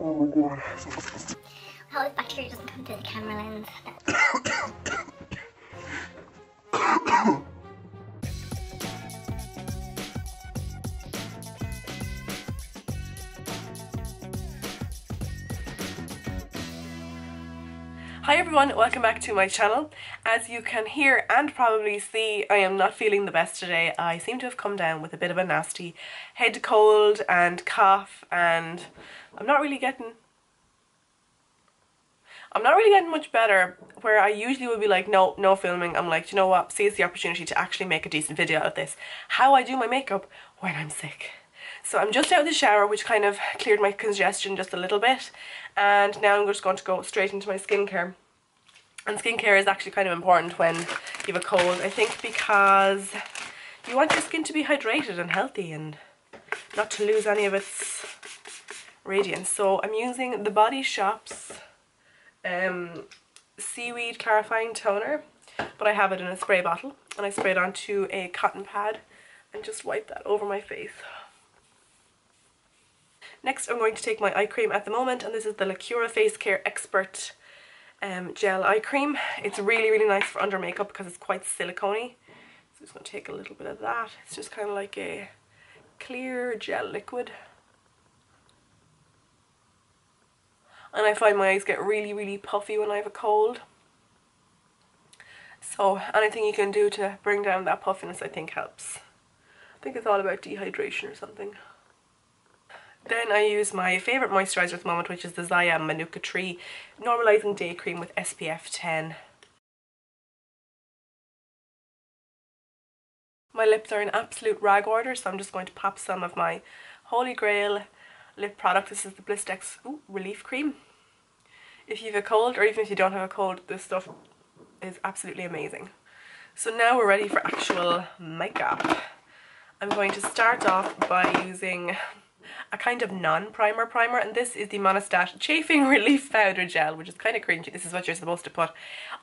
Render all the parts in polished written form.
Oh my god. I hope the bacteria doesn't come through the camera lens. Hi everyone, welcome back to my channel. As you can hear and probably see, I am not feeling the best today. I seem to have come down with a bit of a nasty head cold and cough, and I'm not really getting much better. Where I usually would be like, no filming, I'm like, you know what, seize the opportunity to actually make a decent video out of this. How I do my makeup when I'm sick. So I'm just out of the shower, which kind of cleared my congestion just a little bit, and now I'm just going to go straight into my skincare. And skincare is actually kind of important when you have a cold, I think, because you want your skin to be hydrated and healthy and not to lose any of its radiance. So I'm using the Body Shop's seaweed clarifying toner, but I have it in a spray bottle, and I spray it onto a cotton pad and just wipe that over my face. Next I'm going to take my eye cream at the moment, and this is the Lacura Face Care Expert gel eye cream. It's really nice for under makeup because it's quite silicone-y. So I'm just going to take a little bit of that. It's just kind of like a clear gel liquid. And I find my eyes get really puffy when I have a cold. So anything you can do to bring down that puffiness I think helps. I think it's all about dehydration or something. Then I use my favourite moisturiser at the moment, which is the Zaya Manuka Tree Normalising Day Cream with SPF 10. My lips are in absolute rag order, so I'm just going to pop some of my Holy Grail lip product. This is the Blistex Relief Cream. If you have a cold, or even if you don't have a cold, this stuff is absolutely amazing. So now we're ready for actual makeup. I'm going to start off by using a kind of non-primer primer, and this is the Monistat Chafing Relief Powder Gel, which is kind of cringy. This is what you're supposed to put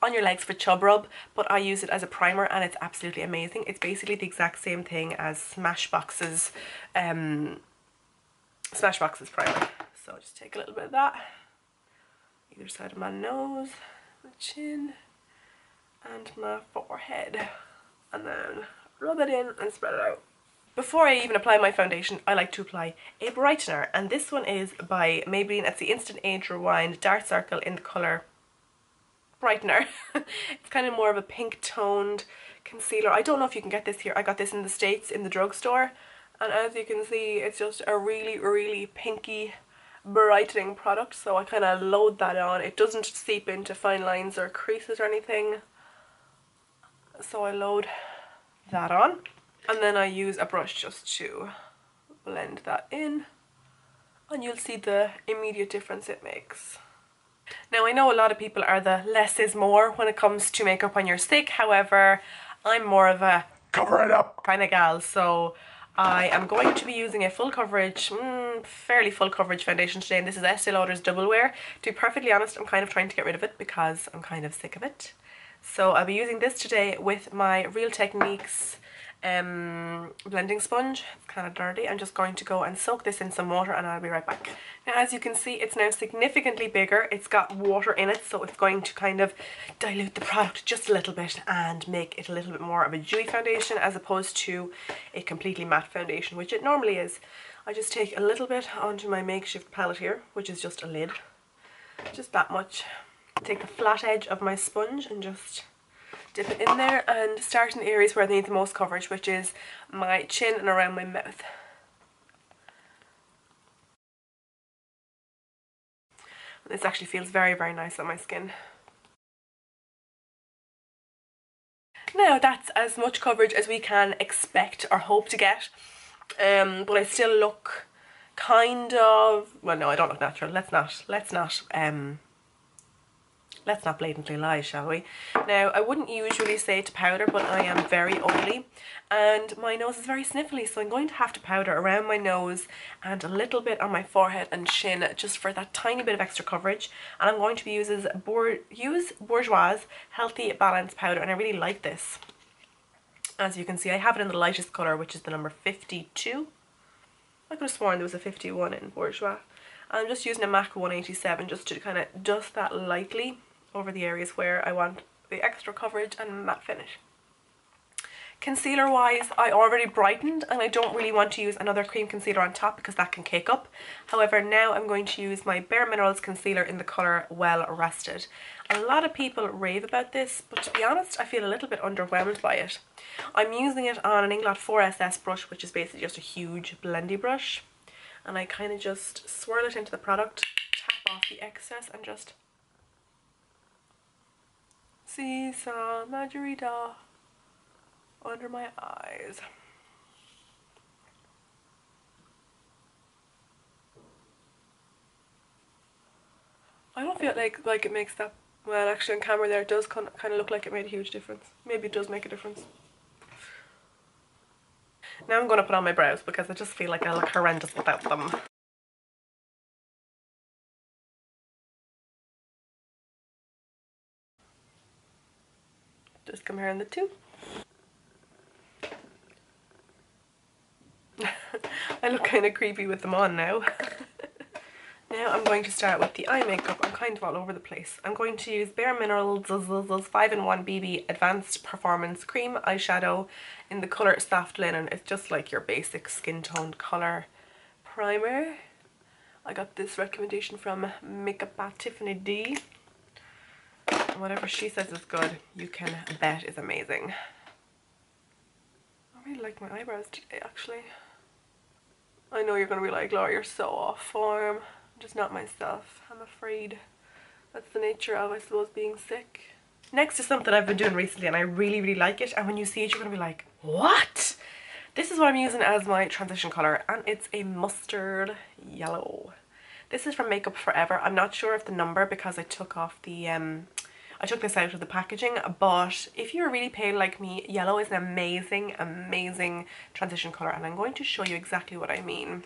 on your legs for chub rub, but I use it as a primer and it's absolutely amazing. It's basically the exact same thing as Smashbox's primer. So I'll just take a little bit of that, either side of my nose, my chin and my forehead, and then rub it in and spread it out. Before I even apply my foundation, I like to apply a brightener, and this one is by Maybelline. It's the Instant Age Rewind Dark Circle in the colour Brightener. It's kind of more of a pink toned concealer. I don't know if you can get this here. I got this in the States in the drugstore, and as you can see, it's just a really pinky brightening product. So I kind of load that on. It doesn't seep into fine lines or creases or anything, so I load that on. And then I use a brush just to blend that in, and you'll see the immediate difference it makes. Now I know a lot of people are the less is more when it comes to makeup when you're sick. However, I'm more of a cover it up kind of gal, so I am going to be using a full coverage, fairly full coverage foundation today, and this is Estee Lauder's Double Wear. To be perfectly honest, I'm kind of trying to get rid of it because I'm kind of sick of it. So I'll be using this today with my Real Techniques blending sponge. It's kind of dirty. I'm just going to go and soak this in some water, and I'll be right back. Now as you can see, it's now significantly bigger. It's got water in it, so it's going to kind of dilute the product just a little bit and make it a little bit more of a dewy foundation as opposed to a completely matte foundation, which it normally is. I just take a little bit onto my makeshift palette here, which is just a lid, just that much. Take the flat edge of my sponge and just dip it in there, and start in the areas where I need the most coverage, which is my chin and around my mouth. This actually feels very nice on my skin. Now that's as much coverage as we can expect or hope to get, but I still look kind of, well no, I don't look natural. Let's not blatantly lie, shall we? Now, I wouldn't usually say to powder, but I am very oily and my nose is very sniffly, so I'm going to have to powder around my nose and a little bit on my forehead and chin just for that tiny bit of extra coverage. And I'm going to be use Bourjois Healthy Balance Powder, and I really like this. As you can see, I have it in the lightest colour, which is the number 52. I could have sworn there was a 51 in Bourjois. I'm just using a MAC 187 just to kind of dust that lightly over the areas where I want the extra coverage and matte finish. Concealer wise, I already brightened and I don't really want to use another cream concealer on top because that can cake up. However, now I'm going to use my Bare Minerals concealer in the colour Well Rested. A lot of people rave about this, but to be honest, I feel a little bit underwhelmed by it. I'm using it on an Inglot 4SS brush, which is basically just a huge blendy brush. And I kind of just swirl it into the product, tap off the excess and just see some Margarita under my eyes. I don't feel like it makes that, well actually on camera there it does kind of look like it made a huge difference. Maybe it does make a difference. Now I'm going to put on my brows because I just feel like I look horrendous without them. Just comparing the two. I look kind of creepy with them on now. Now I'm going to start with the eye makeup. I'm kind of all over the place. I'm going to use Bare Minerals 5-in-1 BB Advanced Performance Cream Eyeshadow in the colour Soft Linen. It's just like your basic skin toned colour primer. I got this recommendation from Makeup by Tiffany D. And whatever she says is good, you can bet is amazing. I really like my eyebrows today actually. I know you're going to be like, Laura, you're so off form. I'm just not myself. I'm afraid. That's the nature of, I suppose, being sick. Next is something I've been doing recently and I really like it. And when you see it, you're going to be like, what? This is what I'm using as my transition colour and it's a mustard yellow. This is from Makeup Forever. I'm not sure of the number because I took off the I took this out of the packaging, but if you're really pale like me, yellow is an amazing transition colour and I'm going to show you exactly what I mean.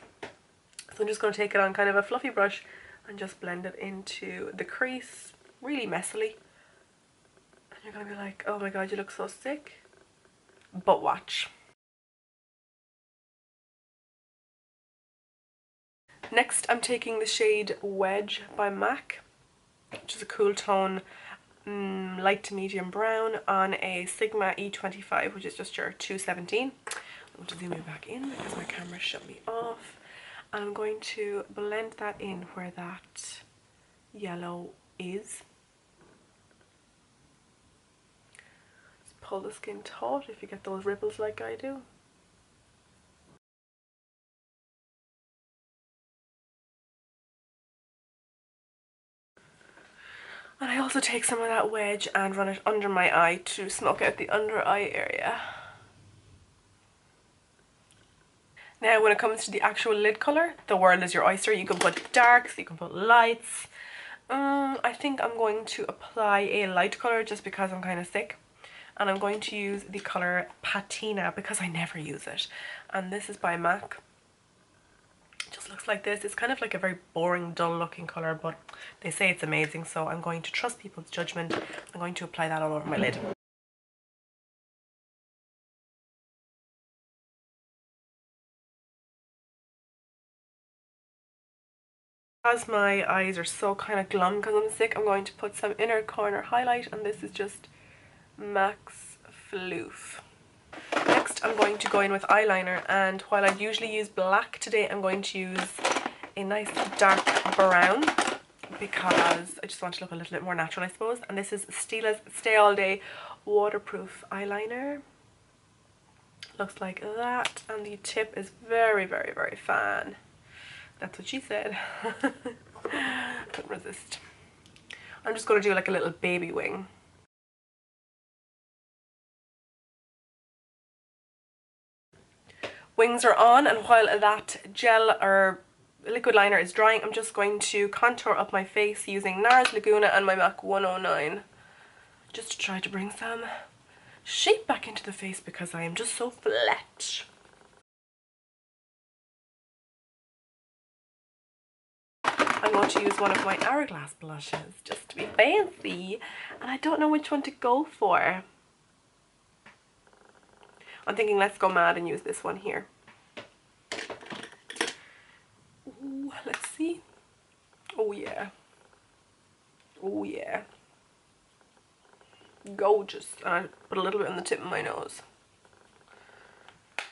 So I'm just going to take it on kind of a fluffy brush and just blend it into the crease really messily. And you're going to be like, oh my god, you look so sick. But watch. Next I'm taking the shade Wedge by MAC, which is a cool tone light to medium brown on a Sigma E25, which is just your 217. I'm going to zoom it back in because my camera shut me off. And I'm going to blend that in where that yellow is. Just pull the skin taut if you get those ripples like I do. And I also take some of that wedge and run it under my eye to smoke out the under eye area. Now when it comes to the actual lid colour, the world is your oyster. You can put darks, you can put lights. I think I'm going to apply a light colour just because I'm kind of sick. And I'm going to use the colour Patina because I never use it. And this is by MAC. It just looks like this. It's kind of like a very boring, dull looking colour, but they say it's amazing. So I'm going to trust people's judgment. I'm going to apply that all over my lid. As my eyes are so kind of glum because I'm sick, I'm going to put some inner corner highlight, and this is just Max Floof. Next I'm going to go in with eyeliner, and while I usually use black, today I'm going to use a nice dark brown because I just want to look a little bit more natural, I suppose. And this is Stila's Stay All Day Waterproof Eyeliner. Looks like that, and the tip is very fan. That's what she said. Couldn't resist. I'm just going to do like a little baby wing. Wings are on, and while that gel or liquid liner is drying, I'm just going to contour up my face using NARS Laguna and my MAC 109. Just to try to bring some shape back into the face because I am just so flat. I'm going to use one of my Hourglass blushes just to be fancy, and I don't know which one to go for. I'm thinking let's go mad and use this one here. Oh yeah. Oh yeah. Gorgeous. And I put a little bit on the tip of my nose.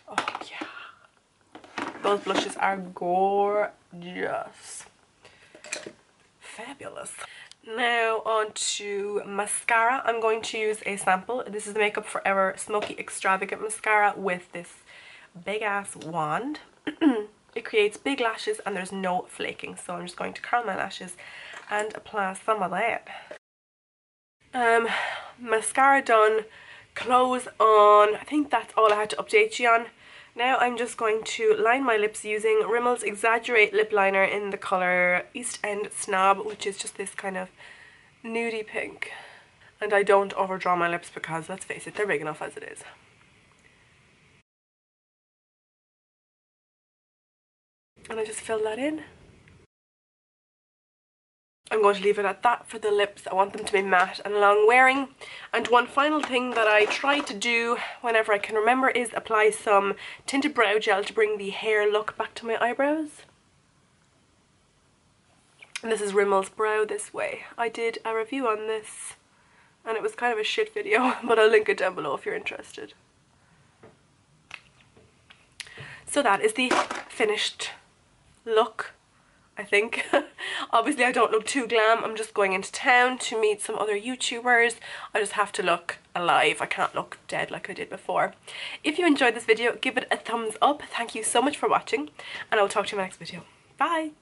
Oh yeah. Those blushes are gorgeous. Fabulous. Now on to mascara. I'm going to use a sample. This is the Makeup Forever Smoky Extravagant Mascara with this big ass wand. It creates big lashes and there's no flaking, so I'm just going to curl my lashes and apply some of that. Mascara done, clothes on. I think that's all I had to update you on. Now I'm just going to line my lips using Rimmel's Exaggerate Lip Liner in the colour East End Snob, which is just this kind of nudie pink. And I don't overdraw my lips because, let's face it, they're big enough as it is. And I just fill that in. I'm going to leave it at that for the lips. I want them to be matte and long wearing. And one final thing that I try to do whenever I can remember is apply some Tinted Brow Gel to bring the hair look back to my eyebrows. And this is Rimmel's Brow This Way. I did a review on this and it was kind of a shit video, but I'll link it down below if you're interested. So that is the finished look, I think. Obviously I don't look too glam. I'm just going into town to meet some other YouTubers. I just have to look alive. I can't look dead like I did before. If you enjoyed this video, give it a thumbs up. Thank you so much for watching and I'll talk to you in my next video. Bye!